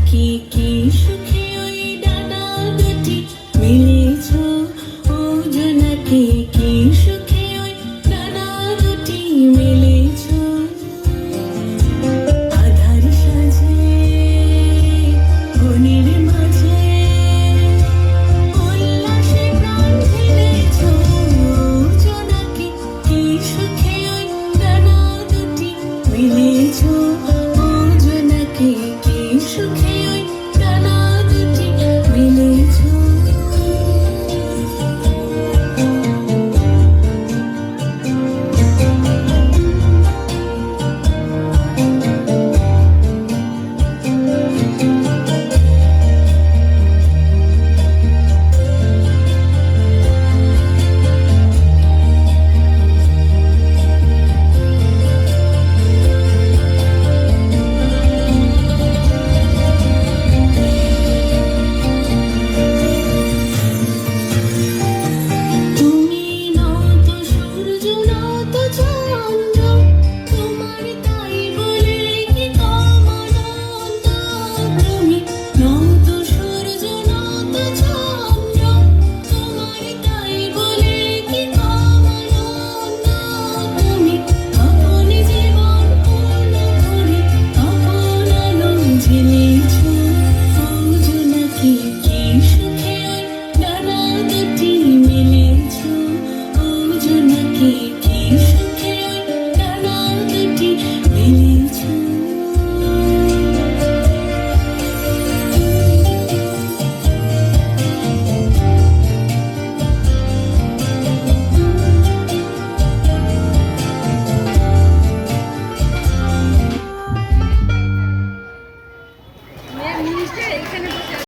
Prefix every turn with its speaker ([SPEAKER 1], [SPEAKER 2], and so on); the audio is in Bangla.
[SPEAKER 1] কি কি সুখে ওই ডানা দুটি মিলেছ ও জোনাকি কি সুখে ওই ডানা দুটি মিলেছ আধার সাজে ঘনির মাঝে উল্লাসে প্রাণ ঢেলেছ জোনাকি কি সুখে ওই ডানা দুটি মিলেছ ও জোনাকি কি সুখে ওই ডানা দুটি মিলেছ তুমি নও তো সূর্য নও তো চন্দ্র তোমার তাই বলে কি কামনান্ত তুমি নও তো সূর্য নও তো চন্দ্র তোমার তাই বলে কি কামনান্ত তুমি আপন জীবন পূর্ণ করে আপন আলো জ্বেলেছ ও জোনাকি কি সুখে ওই ডানা দুটি মিলেছ ও জোনাকি কি সুখে ওই ডানা দুটি মিলেছ
[SPEAKER 2] মিনিস্টার এখানে